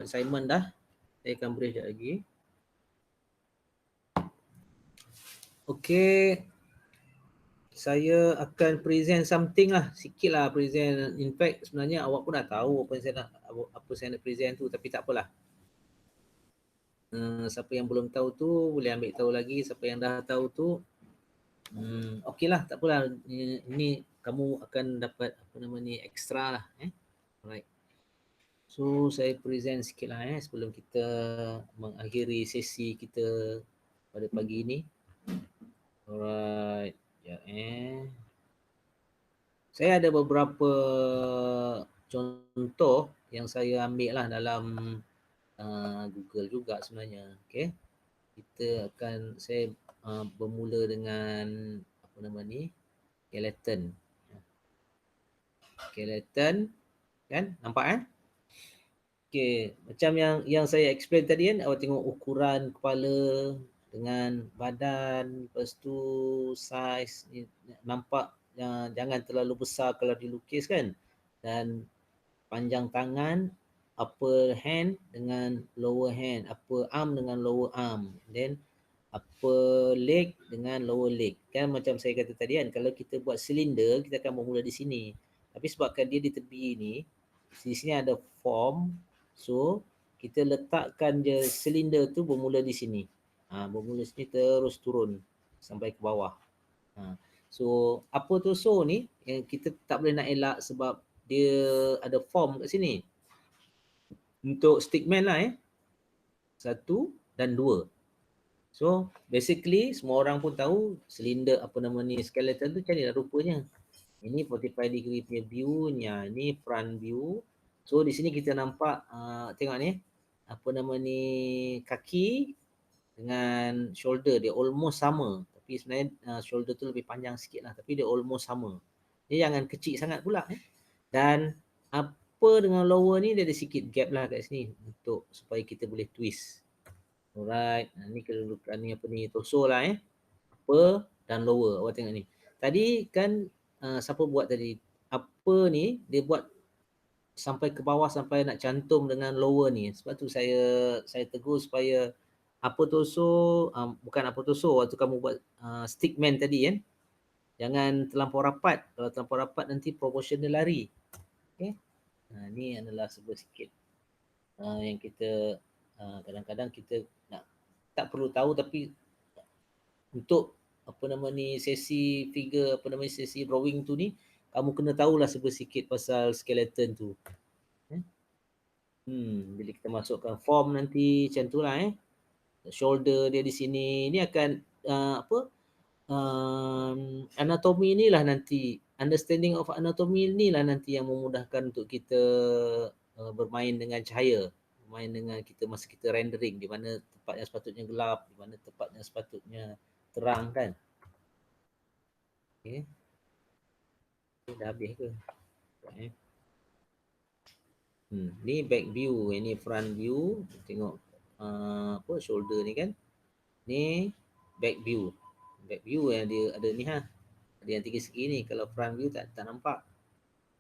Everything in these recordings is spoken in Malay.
assignment dah. Saya akan beri sekejap lagi. Okay. Saya akan present something lah. Sikit lah present. In fact sebenarnya awak pun dah tahu apa saya nak present tu. Tapi tak apalah. Siapa yang belum tahu tu boleh ambil tahu lagi. Siapa yang dah tahu tu okey lah, tak apalah. Ini kamu akan dapat apa nama ni, extra lah. Alright. So saya present sikit lah sebelum kita mengakhiri sesi kita pada pagi ini. Alright. Sekejap Saya ada beberapa contoh yang saya ambil lah dalam Google juga sebenarnya. Okay. Saya bermula dengan apa nama ni, skeleton. Skeleton kan, nampak Okay, macam yang saya explain tadi kan, awak tengok ukuran kepala dengan badan, lepas tu saiz ni nampak jangan terlalu besar kalau dilukis kan, dan panjang tangan, upper hand dengan lower hand, upper arm dengan lower arm, then upper leg dengan lower leg. Kan macam saya kata tadi kan, kalau kita buat silinder, kita akan bermula di sini. Tapi sebabkan dia di tepi ni, di sini ada form, so kita letakkan je silinder tu bermula di sini. Bermula sini terus turun sampai ke bawah. So apa torso ni yang kita tak boleh nak elak sebab dia ada form kat sini. Untuk stickman lah 1 dan 2. So basically semua orang pun tahu silinder apa nama ni, skeleton tu macam ni lah rupanya. Ini 45 degree punya view, ni front view. So di sini kita nampak tengok ni apa nama ni, kaki dengan shoulder dia almost sama. Tapi sebenarnya shoulder tu lebih panjang sikit lah, tapi dia almost sama. Dia jangan kecil sangat pula Dan apa dengan lower ni dia ada sikit gap lah kat sini untuk supaya kita boleh twist. Alright, ni kedudukan ni apa ni, torso lah upper dan lower. Awak tengok ni. Tadi kan siapa buat tadi? Upper ni dia buat sampai ke bawah sampai nak cantum dengan lower ni. Sebab tu saya tegur supaya upper torso, bukan upper torso waktu kamu buat stickman tadi kan. Jangan terlampau rapat. Kalau terlampau rapat nanti proportion dia lari. Okay. Ni adalah sebuah sikit yang kita kadang-kadang kita tak perlu tahu, tapi untuk apa nama ni, sesi figure, apa nama ni, sesi drawing tu ni, kamu kena tahulah sikit pasal skeleton tu. Bila kita masukkan form nanti macam tu lah shoulder dia di sini, ni akan anatomi ni lah nanti, understanding of anatomy ni lah nanti yang memudahkan untuk kita bermain dengan cahaya, bermain dengan kita masa kita rendering, di mana tempat yang sepatutnya gelap, di mana tempat yang sepatutnya terang kan. Okay. Dah habis ke? Ni back view, ini front view. Tengok shoulder ni kan. Ni back view. Back view yang dia ada ni Ada yang 3 segi ni. Kalau front view tak nampak.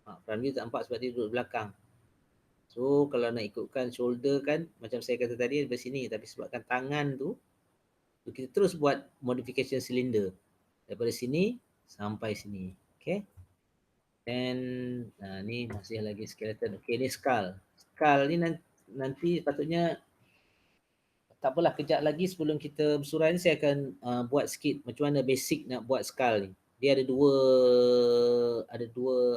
Front view tak nampak sebab dia duduk belakang. So kalau nak ikutkan shoulder kan, macam saya kata tadi dari sini, tapi sebabkan tangan tu kita terus buat modification cylinder daripada sini sampai sini. Okay. Dan ni masih lagi skeleton. Okay, ni skull. Skull ni nanti patutnya tak apalah, kejap lagi sebelum kita bersurai ni saya akan buat sikit macam mana basic nak buat skull ni. Dia ada dua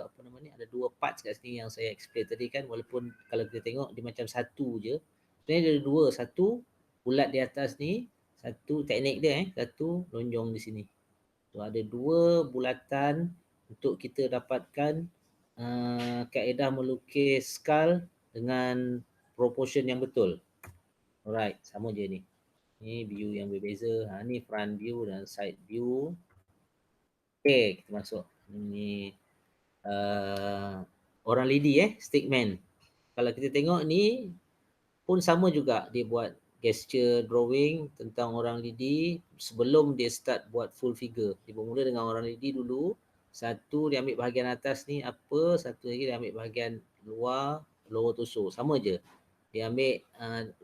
apa nama ni, ada dua parts kat sini yang saya explain tadi kan, walaupun kalau kita tengok dia macam satu je. Sebenarnya dia ada dua, satu bulat di atas ni, satu teknik dia satu lonjong di sini. So ada dua bulatan untuk kita dapatkan kaedah melukis skull dengan proportion yang betul. Alright, sama je ni. Ni view yang berbeza. Ni front view dan side view. Okay, kita masuk. Ni orang lady stickman. Kalau kita tengok ni pun sama juga, dia buat gesture drawing tentang orang lady sebelum dia start buat full figure. Dia bermula dengan orang lady dulu. Satu dia ambil bahagian atas ni apa, satu lagi dia ambil bahagian luar, lower torso. Sama je. Dia ambil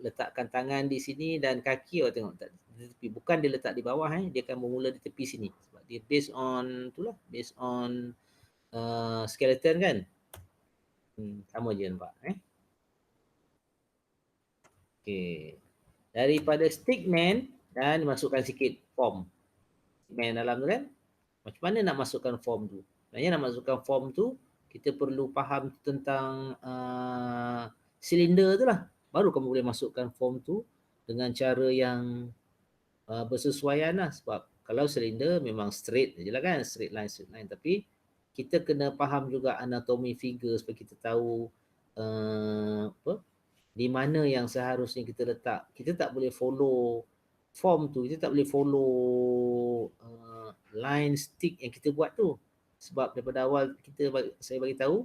letakkan tangan di sini dan kaki awak tengok tak di tepi. Bukan dia letak di bawah dia akan bermula di tepi sini. Sebab dia based on itulah, based on skeleton kan. Sama je nampak Okey. Daripada stickman dan masukkan sikit form. Stickman dalam tu kan. Macam mana nak masukkan form tu? Sebenarnya nak masukkan form tu, kita perlu faham tentang silinder tu lah. Baru kamu boleh masukkan form tu dengan cara yang bersesuaian lah. Sebab kalau silinder memang straight je lah kan. Straight line. Tapi kita kena faham juga anatomi figure supaya kita tahu di mana yang seharusnya kita letak. Kita tak boleh follow form tu, kita tak boleh follow line stick yang kita buat tu. Sebab daripada awal saya bagi tahu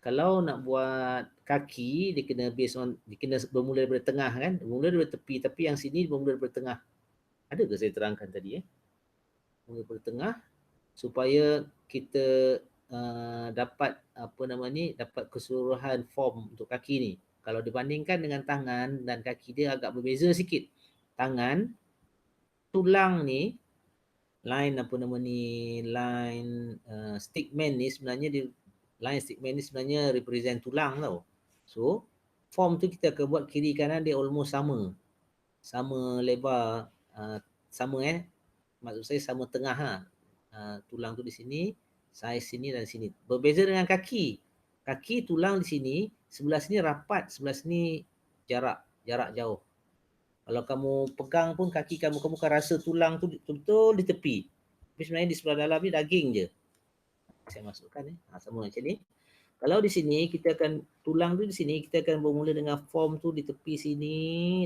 kalau nak buat kaki dia kena based on, dia kena bermula daripada tengah kan, bermula daripada tepi, tapi yang sini bermula daripada tengah. Ada ke saya terangkan tadi bermula daripada tengah supaya kita dapat dapat keseluruhan form untuk kaki ni. Kalau dibandingkan dengan tangan dan kaki dia agak berbeza sikit. Tangan, tulang ni, line stickman ni sebenarnya line stickman ni sebenarnya represent tulang tau. So, form tu kita akan buat kiri kanan dia almost sama. Sama lebar, sama maksud saya sama tengah lah. Tulang tu di sini, saiz sini dan sini. Berbeza dengan kaki. Kaki tulang di sini, sebelah sini rapat, sebelah sini jarak jauh. Kalau kamu pegang pun kaki kamu akan rasa tulang tu betul-betul di tepi. Tapi sebenarnya di sebelah dalam ni daging je. Saya masukkan sama macam ni. Kalau di sini kita akan tulang tu di sini kita akan bermula dengan form tu di tepi sini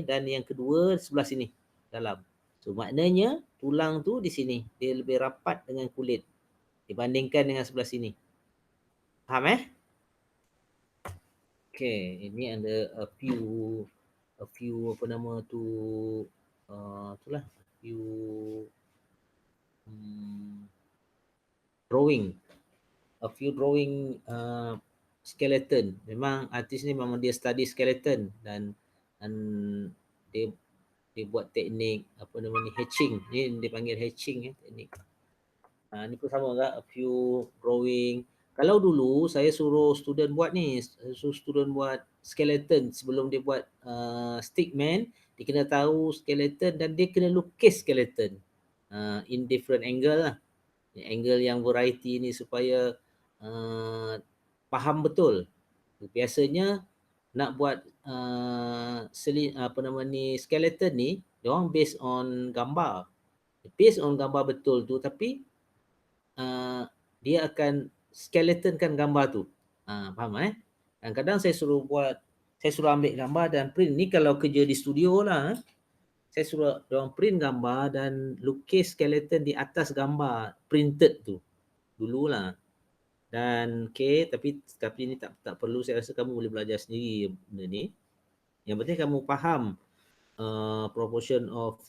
dan yang kedua sebelah sini dalam. So maknanya tulang tu di sini dia lebih rapat dengan kulit dibandingkan dengan sebelah sini. Faham Okay, ini ada a few apa nama tu itulah a few drawing skeleton. Memang artis ni memang dia study skeleton dan dia buat teknik apa nama ni hatching. Ni dia panggil hatching teknik. Ni pun sama juga a few drawing. Kalau dulu saya suruh student buat ni, suruh student buat skeleton sebelum dia buat stickman, dia kena tahu skeleton dan dia kena lukis skeleton in different angle lah. Angle yang variety ni supaya faham betul. Biasanya nak buat skeleton ni, dia orang based on gambar. Based on gambar betul tu tapi dia akan skeletonkan gambar tu. Faham Kadang-kadang saya suruh ambil gambar dan print. Ni kalau kerja di studio lah. Saya suruh diorang print gambar dan lukis skeleton di atas gambar printed tu. Dululah. Dan tapi ni tak perlu, saya rasa kamu boleh belajar sendiri benda ni. Yang penting kamu faham proportion of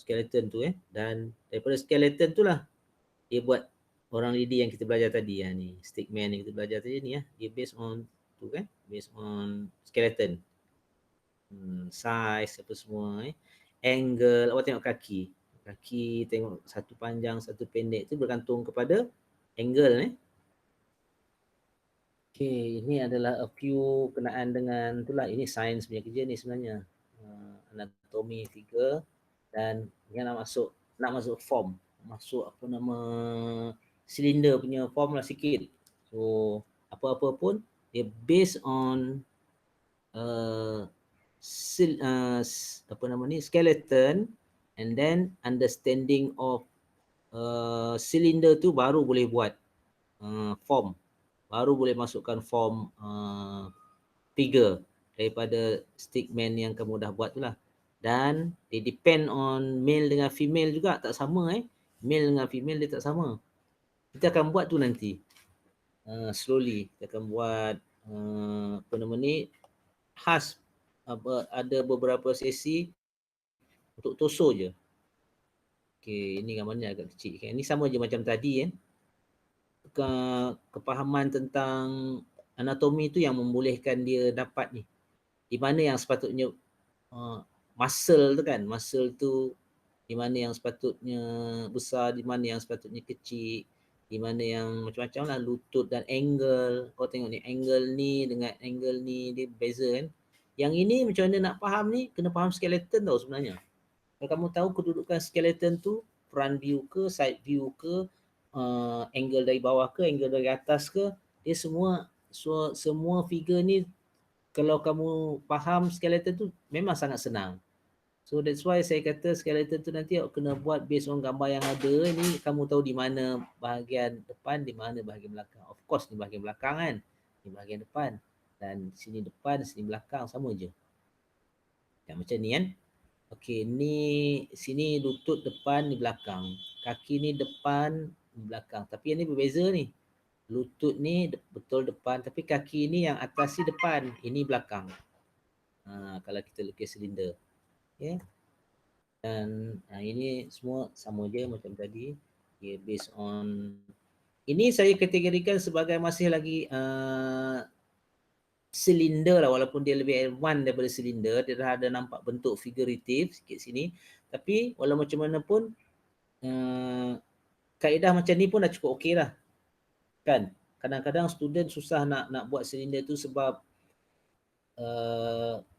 skeleton tu dan daripada skeleton tu lah dia buat orang lidi yang kita belajar tadi ni, stickman yang kita belajar tadi ni dia based on tu based on skeleton. Size apa semua angle. Awak tengok kaki tengok satu panjang satu pendek tu bergantung kepada angle Okay, ini adalah a few kenaan dengan itulah, ini sains punya kerja ni sebenarnya. Anatomi figure dan dia nak masuk form, masuk apa nama silinder punya form lah sikit. So apa-apa pun dia based on skeleton and then understanding of silinder tu baru boleh buat form. Baru boleh masukkan form figure daripada stickman yang kamu dah buat tu lah. Dan dia depend on male dengan female juga, tak sama Male dengan female dia tak sama. Kita akan buat tu nanti. Slowly kita akan buat khas ada beberapa sesi untuk torso je. Okay, ini gambarnya agak kecil. Ini sama je macam tadi kepahaman tentang anatomi tu yang membolehkan dia dapat ni di mana yang sepatutnya muscle tu kan, muscle tu di mana yang sepatutnya besar, di mana yang sepatutnya kecil, di mana yang macam-macam lah, lutut dan angle. Kau tengok ni, angle ni dengan angle ni dia beza kan. Yang ini macam mana nak faham ni, kena faham skeleton tau sebenarnya. Kalau kamu tahu kedudukan skeleton tu, front view ke, side view ke, angle dari bawah ke, angle dari atas ke, dia semua figure ni kalau kamu faham skeleton tu memang sangat senang. So that's why saya kata skeleton tu nanti awak kena buat based on gambar yang ada ni, kamu tahu di mana bahagian depan, di mana bahagian belakang. Of course ni bahagian belakang kan, ni bahagian depan, dan sini depan, sini belakang, sama je. Ya, macam ni kan. Okey, ni sini lutut depan, ni belakang. Kaki ni depan, ni belakang. Tapi yang ni berbeza ni. Lutut ni betul depan, tapi kaki ni yang atas ni depan, ini belakang. Kalau kita lukis silinder. Okay. Dan ini semua sama je macam tadi. Okay, based on ini saya kategorikan sebagai masih lagi silinder lah, walaupun dia lebih advance daripada silinder. Dia dah ada nampak bentuk figuratif sikit sini. Tapi walau macam mana pun kaedah macam ni pun dah cukup okey lah. Kan? Kadang-kadang student susah nak buat silinder tu sebab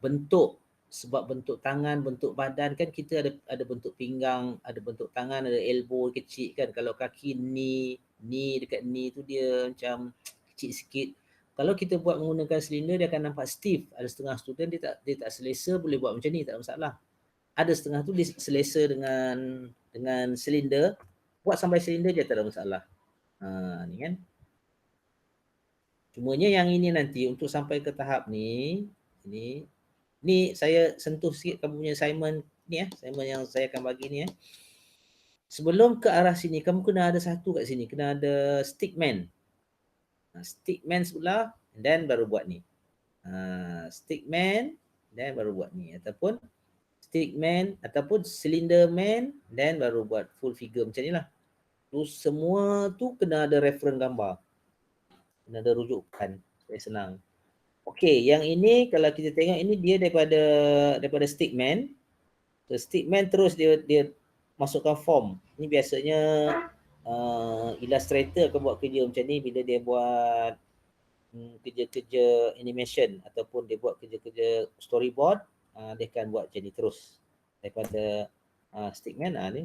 bentuk, sebab bentuk tangan, bentuk badan kan kita ada bentuk pinggang, ada bentuk tangan, ada elbow kecil kan. Kalau kaki ni dekat ni tu dia macam kecil sikit. Kalau kita buat menggunakan silinder dia akan nampak stiff. Ada setengah student dia tak selesa boleh buat macam ni, tak ada masalah. Ada setengah tu dia selesa dengan silinder, buat sampai silinder dia tak ada masalah. Ni kan. Cumanya yang ini nanti untuk sampai ke tahap ni, ni saya sentuh sikit kamu punya assignment ni assignment yang saya akan bagi ni Sebelum ke arah sini, kamu kena ada satu kat sini, kena ada stickman. Stickman sebelah, then baru buat ni. Stickman, then baru buat ni. Ataupun stickman, ataupun cylinder man, then baru buat full figure macam ni lah. Tu semua tu kena ada reference gambar. Kena ada rujukan, supaya senang. Okey, yang ini kalau kita tengok ini dia daripada stickman. So stickman terus dia masukkan form. Ini biasanya illustrator akan buat kerja macam ni bila dia buat kerja-kerja animation ataupun dia buat kerja-kerja storyboard, dia akan buat macam ni terus daripada stickman ni.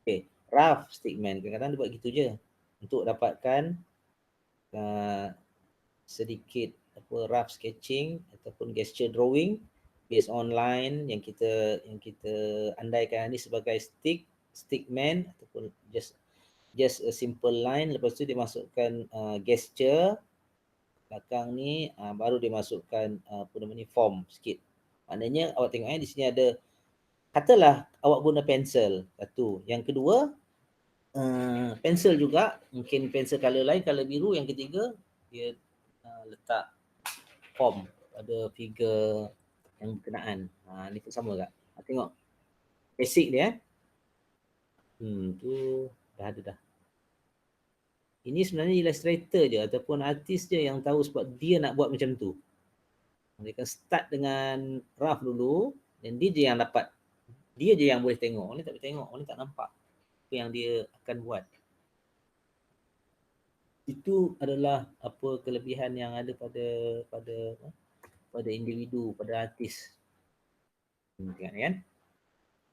Okay, rough stickman kadang-kadang dia buat gitu je untuk dapatkan sedikit rough sketching ataupun gesture drawing based on line yang kita andaikan ni sebagai stickman ataupun just a simple line, lepas tu dia masukkan gesture belakang ni, baru dia masukkan apa nama ni form sikit. Maknanya awak tengok di sini ada, katalah awak guna pensel satu, yang kedua pensel juga, mungkin pensel color lain, color biru, yang ketiga dia letak form pada figure yang berkenaan. Ni pun sama tak? Tengok basic dia. Tu dah ada dah. Ini sebenarnya illustrator je ataupun artis je yang tahu sebab dia nak buat macam tu. Dia akan start dengan rough dulu dan dia je yang dapat. Dia je yang boleh tengok. Orang tak boleh tengok, orang tak nampak apa yang dia akan buat. Itu adalah apa kelebihan yang ada pada individu, pada artis. Tengok ni kan.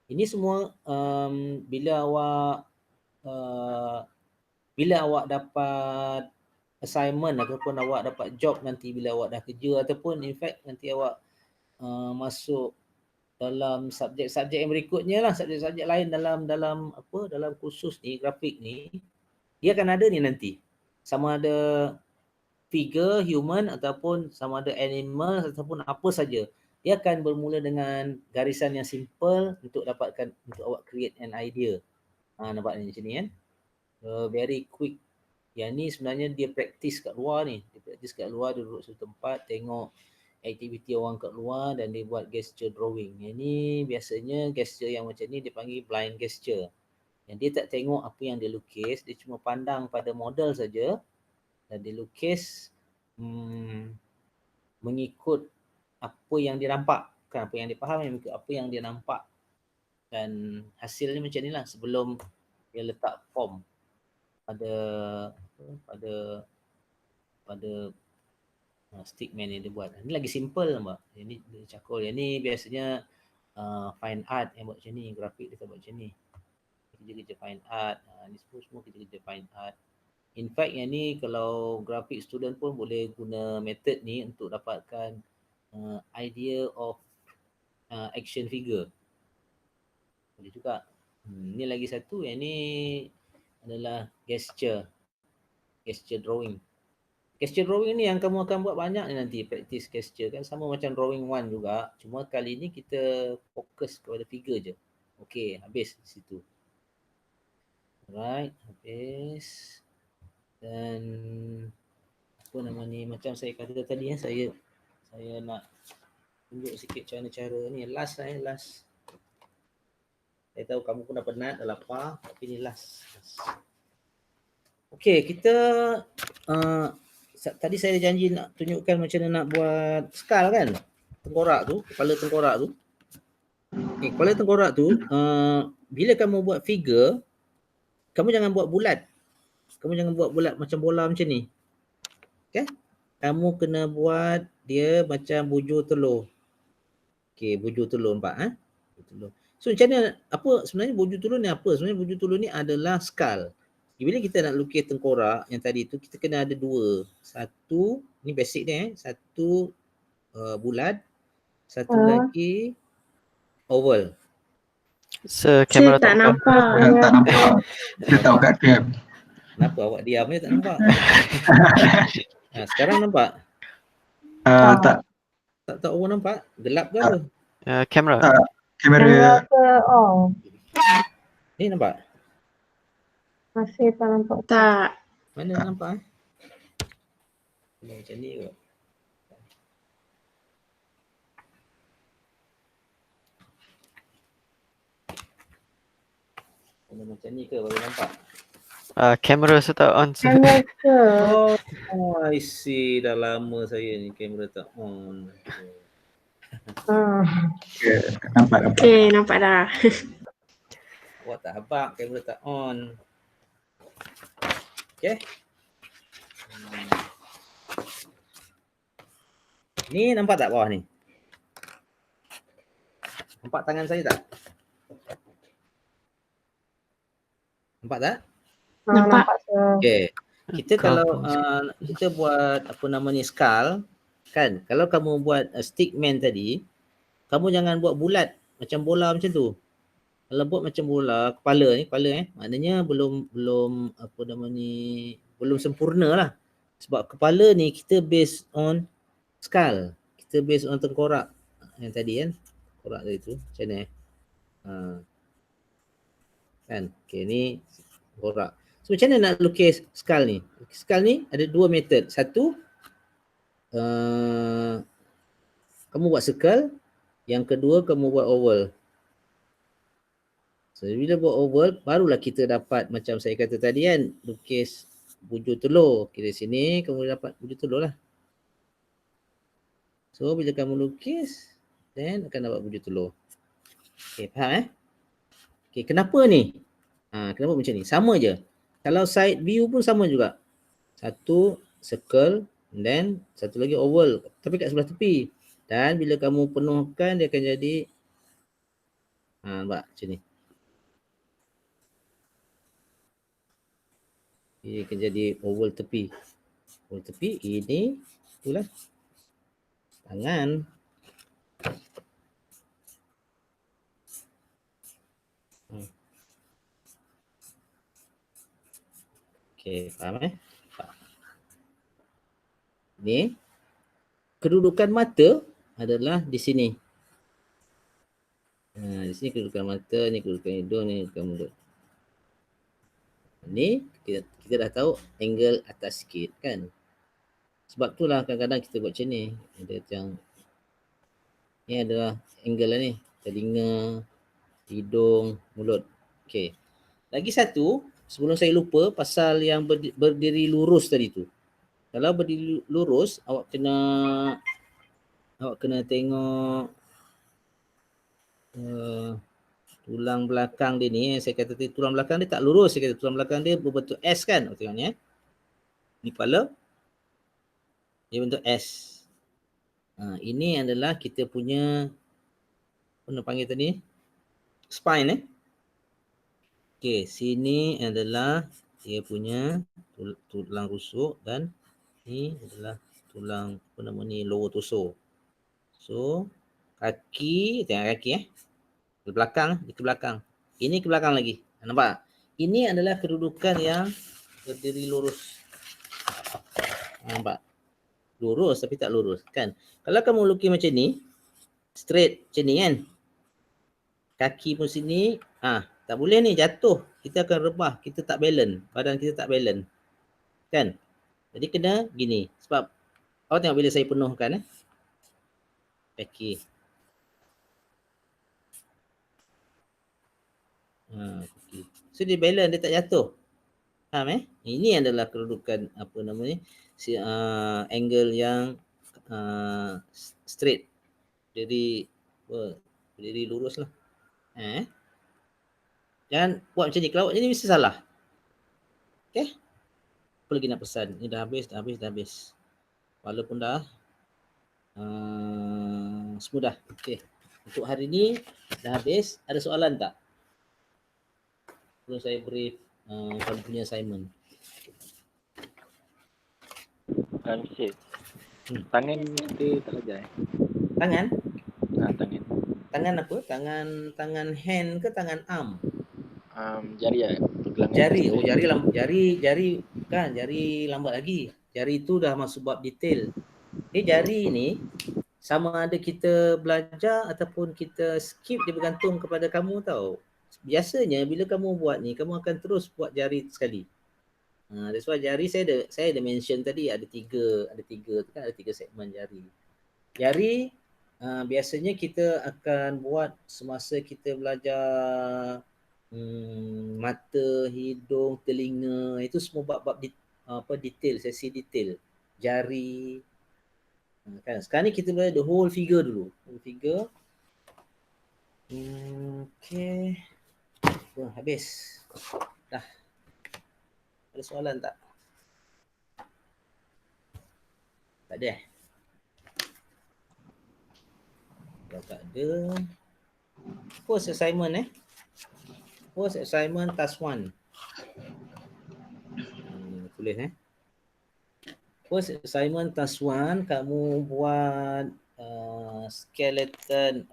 Ini semua bila awak dapat assignment ataupun awak dapat job nanti bila awak dah kerja ataupun in fact nanti awak masuk dalam subjek-subjek yang berikutnya lah, subjek-subjek lain dalam kursus ni, grafik ni, dia akan ada ni nanti. Sama ada figure human ataupun sama ada animal ataupun apa saja. Dia akan bermula dengan garisan yang simple untuk awak create an idea. Nampak ni macam ni kan. Very quick. Yang ni sebenarnya dia praktis kat luar ni. Dia praktis kat luar, dia duduk satu tempat, tengok aktiviti orang kat luar dan dia buat gesture drawing. Yang ni biasanya gesture yang macam ni dia panggil blind gesture. Yang dia tak tengok apa yang dia lukis, dia cuma pandang pada model saja dan dia lukis mengikut apa yang dia nampak, bukan apa yang dia faham, apa yang dia nampak. Dan hasilnya macam ni lah sebelum dia letak form pada pada stickman yang dia buat. Ini lagi simple nampak. Ini dia cakul. Yang ni biasanya fine art yang buat macam ni, grafik dia buat macam ni. Kerja-kerja fine art. Ni semua kerja-kerja fine art. In fact yang ni kalau graphic student pun boleh guna method ni untuk dapatkan idea of action figure. Boleh juga. Ni lagi satu, yang ni adalah gesture drawing. Gesture drawing ni yang kamu akan buat banyak ni nanti, practice gesture kan, sama macam drawing one juga. Cuma kali ni kita fokus kepada figure je. Okey, habis di situ. Alright, habis. Dan apa nama ni, macam saya kata tadi saya nak tunjuk sikit cara-cara ni. Last. Saya tahu kamu pun dah penat, dah lapar, tapi ni last. Okey, kita tadi saya janji nak tunjukkan macam mana nak buat skull kan? Tengkorak tu, kepala tengkorak tu. Kepala tengkorak tu, bila kamu buat figure, kamu jangan buat bulat. Kamu jangan buat bulat macam bola macam ni. Okay? Kamu kena buat dia macam bujur telur. Okey, bujur telur nampak telur. So macam mana, apa sebenarnya bujur telur ni apa? Sebenarnya bujur telur ni adalah skull. Bila kita nak lukis tengkorak yang tadi tu, kita kena ada dua. Satu, ni basic dia satu bulat, satu lagi oval. Kamera tak nampak. Tak nampak. Dia tahu kat cam. Kenapa awak diam je tak nampak? Sekarang nampak? Tak. Tak orang nampak? Gelap ke apa? Kamera. Kamera. Ni nampak? Masih tak nampak. Tak. Mana nampak macam ni kot. Macam ni ke baru nampak? Kamera saya tak on. Kamera ke? Oh, I see. Dah lama saya ni kamera tak on. Nampak. Okay, nampak dah. Awak tak habaq, kamera tak on. Okay. Ni nampak tak bawah ni? Nampak tangan saya tak? Nampak tak? Nampak. Okay. Kita kalau kita buat apa nama ni skull kan, kalau kamu buat stickman tadi, kamu jangan buat bulat macam bola macam tu. Kalau buat macam bola, kepala maknanya belum apa nama ni, belum sempurna lah. Sebab kepala ni kita based on skull. Kita based on tengkorak yang tadi kan. Tengkorak tadi tu macam ni. Kan? Okay, ni tengkorak. So macam mana nak lukis skull ni? Skull ni ada dua method. Satu, kamu buat circle. Yang kedua, kamu buat oval. So bila buat oval, barulah kita dapat macam saya kata tadi kan, lukis bujur telur. Kira sini, kamu dapat bujur telur lah. So bila kamu lukis, then akan dapat bujur telur. Okay, faham Okay, kenapa ni? Kenapa macam ni? Sama je. Kalau side view pun sama juga. Satu circle, then satu lagi oval. Tapi kat sebelah tepi. Dan bila kamu penuhkan, dia akan jadi nampak macam ni. Dia akan jadi oval tepi. Oval tepi, ini itulah tangan. Okay, faham Ni kedudukan mata adalah di sini. Di sini kedudukan mata, ni kedudukan hidung, ni kedudukan mulut. Ni kita dah tahu angle atas sikit kan. Sebab itulah kadang-kadang kita buat macam ni. Ada yang ni adalah angle lah ni. Telinga, hidung, mulut. Okay. Lagi satu, sebelum saya lupa pasal yang berdiri lurus tadi tu. Kalau berdiri lurus, awak kena awak kena tengok tulang belakang dia ni. Saya kata tadi tulang belakang dia tak lurus. Saya kata tulang belakang dia berbentuk S kan. Awak tengok ni Ni kepala. Dia bentuk S. Ini adalah kita punya, apa nak panggil tadi? Spine Okey, sini adalah dia punya tulang rusuk dan ni adalah tulang, apa nama ni, lower torso. So, kaki, tengok kaki Di belakang, di ke belakang. Ini ke belakang lagi. Nampak? Ini adalah kedudukan yang berdiri lurus. Nampak? Lurus tapi tak lurus kan. Kalau kamu lukis macam ni, straight macam ni kan. Kaki pun sini, tak boleh ni jatuh. Kita akan rebah, kita tak balance. Badan kita tak balance. Kan? Jadi kena gini. Sebab awak tengok bila saya penuhkan kaki. So dia balance, dia tak jatuh. Faham Ini adalah kedudukan apa namanya, angle yang straight. Jadi berdiri lurus lah. Jangan buat macam ni. Kalau buat macam ni mesti salah. Okay? Apa lagi nak pesan? Ni dah habis. Walaupun dah semua dah. Okay. Untuk hari ni dah habis. Ada soalan tak? Perlu saya brief kamu punya assignment. Cik. Tangan mesti tak ajar Tangan? Tangan. Tangan apa? Tangan hand ke tangan arm? Jari pergelangan. Jari kan, jari lambat lagi. Jari tu dah masuk bab detail. Jari ni sama ada kita belajar ataupun kita skip, dia bergantung kepada kamu tau. Biasanya bila kamu buat ni, kamu akan terus buat jari sekali. That's why jari saya ada mention tadi ada tiga tu kan, ada 3 segmen jari. Jari biasanya kita akan buat semasa kita belajar mata, hidung, telinga, itu semua bab-bab detail, sesi detail. Jari. Kan sekarang ni kita belajar the whole figure dulu. Whole figure. Okay. Habis. Dah. Ada soalan tak? Tak ada Kalau tak ada, first assignment First assignment task 1. Tulis First assignment task 1, kamu buat skeleton.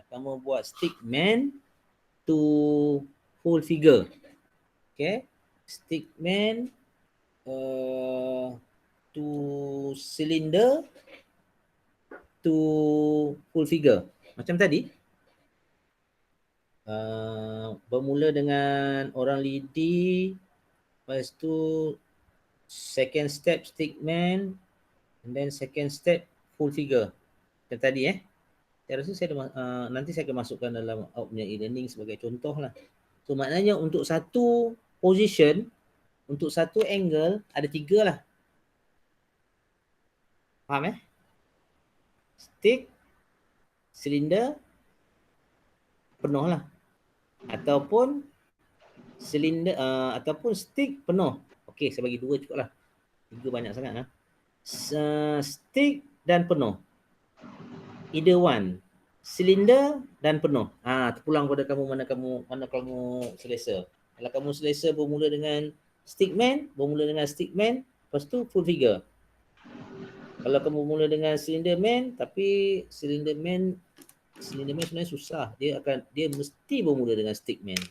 Kamu buat stickman to full figure. Okay, stickman to cylinder to full figure. Macam tadi. Bermula dengan orang lidi, lepas tu second step stickman, and then second step full figure. Macam tadi saya rasa nanti saya akan masukkan dalam punya e-learning sebagai contoh lah. So maknanya untuk satu position, untuk satu angle ada 3 lah. Faham Stick, silinder, penuh lah. Ataupun silinder ataupun stick penuh. Okey, saya bagi 2 cukup lah. 3 banyak sangat lah. Stick dan penuh. Either one. Silinder dan penuh. Terpulang pada kamu mana kamu selesa. Kalau kamu selesa bermula dengan stickman, lepas tu full figure. Kalau kamu mula dengan cylinder man, tapi cylinder man sebenarnya susah. Dia mesti bermula dengan stickman.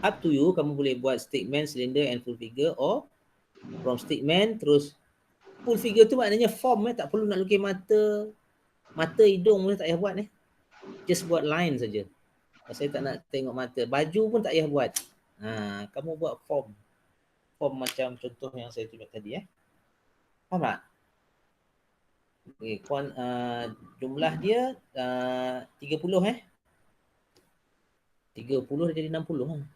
Up to you, kamu boleh buat stickman, cylinder and full figure, or from stickman terus full figure tu maknanya form tak perlu nak lukis mata hidung pun tak payah buat Just buat line saja. Saya tak nak tengok mata. Baju pun tak payah buat. Kamu buat form macam contoh yang saya tunjuk tadi Faham tak? Okay, jumlah dia 30 30 dah jadi 60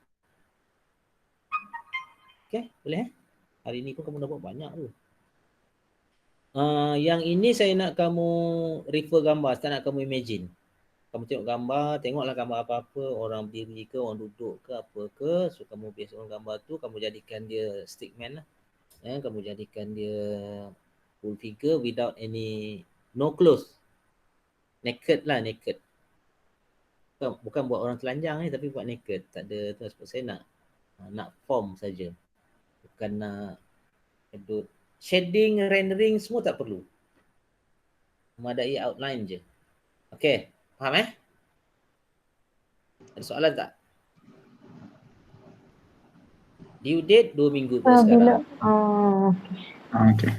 Okay, boleh Hari ni pun kamu dah buat banyak tu. Yang ini saya nak kamu refer gambar, tak nak kamu imagine. Kamu tengok gambar, tengoklah gambar apa-apa, orang berdiri ke, orang duduk ke, apa ke. So kamu based on gambar tu, kamu jadikan dia stickman lah. Kamu jadikan dia full figure without any, no clothes. Naked lah, naked. Bukan buat orang telanjang ni, tapi buat naked. Tak ada tu, sebab saya nak form saja. Bukan nak edit. Shading, rendering semua tak perlu. Memadai outline je. Okay, faham Ada soalan tak? Due date 2 minggu pada Bila? sekarang. Okay.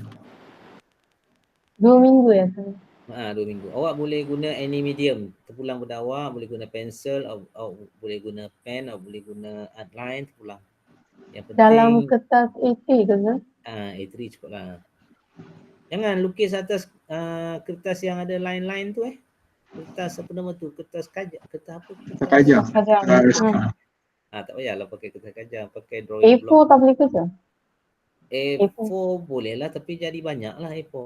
2 minggu ya Sir? 2 minggu. Awak boleh guna any medium. Terpulang pada awak, boleh guna pensel, awak boleh guna pen, awak boleh guna outline, terpulang. Yang penting Dalam kertas A3 ke Sir? A3 cukup lah. Jangan lukis atas kertas yang ada line-line tu Kertas apa nama tu? Kertas kajak. Kertas apa? Tak kajang. Kajang. Tak payahlah pakai kertas kajang. Pakai drawing A4 block. tak boleh ke Sir? A4 boleh lah, tapi jadi banyak lah A4.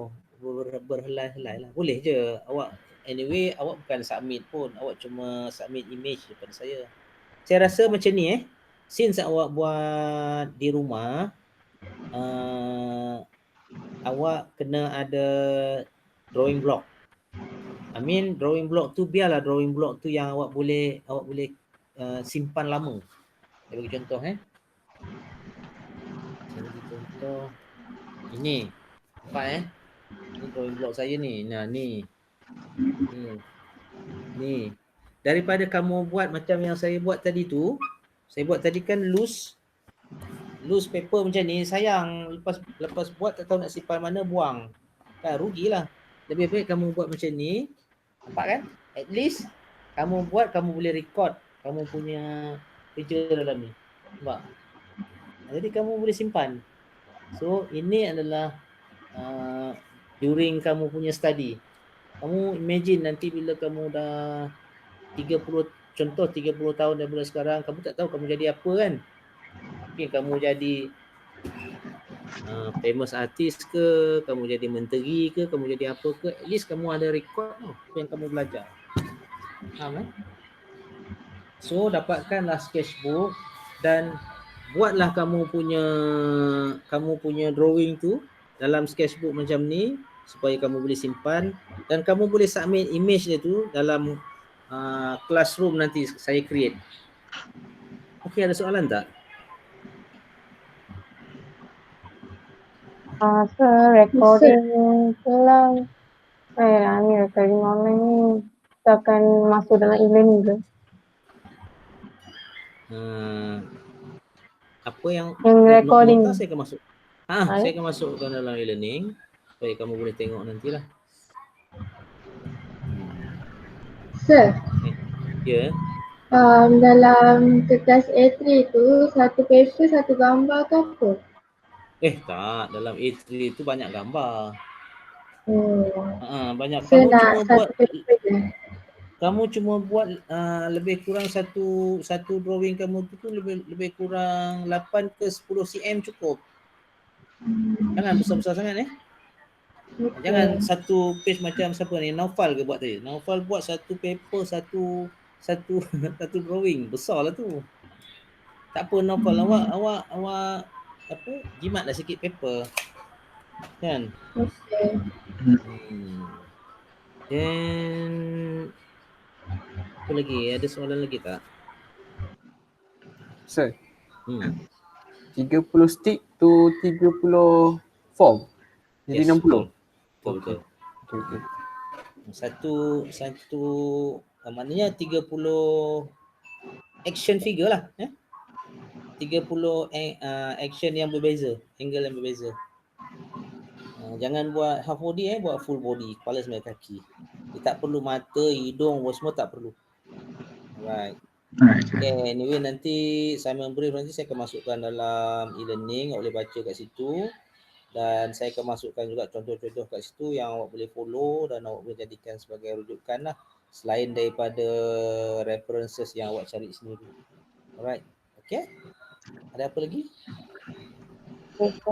Berhelai-helai lah. Boleh je. Anyway, awak bukan submit pun. Awak cuma submit image daripada saya. Saya rasa macam ni since awak buat di rumah, awak kena ada drawing block. Drawing block tu biarlah drawing block tu yang awak boleh simpan lama. Saya bagi contoh Saya bagi contoh. Ini. Nampak Ini drawing block saya ni. Nah, ni. Ni. Daripada kamu buat macam yang saya buat tadi tu, saya buat tadi kan loose paper macam ni, sayang lepas buat tak tahu nak simpan mana, buang. Kan rugilah. Lebih baik kamu buat macam ni. Nampak kan? At least kamu buat, kamu boleh record kamu punya kerja dalam ni. Nampak? Jadi kamu boleh simpan. So ini adalah during kamu punya study. Kamu imagine nanti bila kamu dah 30 tahun daripada sekarang, kamu tak tahu kamu jadi apa kan. Mungkin kamu jadi famous artist ke, kamu jadi menteri ke, kamu jadi apa ke, at least kamu ada record apa yang kamu belajar. Faham So dapatkanlah sketchbook dan buatlah kamu punya drawing tu dalam sketchbook macam ni supaya kamu boleh simpan dan kamu boleh submit image dia tu dalam classroom nanti saya create. Okey, ada soalan tak? Sir, recording tu lah. Ni recording online ni. Kita akan masuk dalam e-learning ke? Apa yang recording nota saya akan masuk. Saya akan masukkan dalam e-learning supaya kamu boleh tengok nantilah. Sir, Ya. dalam kertas A3 tu satu paper satu gambar ke apa? Tak, dalam A3 tu banyak gambar. Banyak. Saya nak satu paper je. Kamu cuma buat lebih kurang satu drawing kamu tu lebih kurang 8 ke 10 cm cukup. Jangan besar-besar sangat Jangan satu page macam siapa ni, Naufal ke buat tadi. Naufal buat satu paper, satu drawing. Besarlah tu. Tak apa Naufal, awak jimatlah sikit paper. Kan? Okay. Then apa lagi? Ada soalan lagi tak? Sir, 30 stick to 30 form. Jadi 60. Betul. Okay. Satu maknanya 30 action figure lah 30 action yang berbeza, angle yang berbeza. Jangan buat half body buat full body, kepala sampai kaki. Dia tak perlu mata, hidung, semua tak perlu. Alright. Okay, anyway nanti Simon Brief nanti saya akan masukkan dalam e-learning, awak boleh baca kat situ. Dan saya akan masukkan juga contoh-contoh kat situ yang awak boleh follow dan awak boleh jadikan sebagai rujukan lah. Selain daripada references yang awak cari sendiri. Alright. Okay. Ada apa lagi? Okay.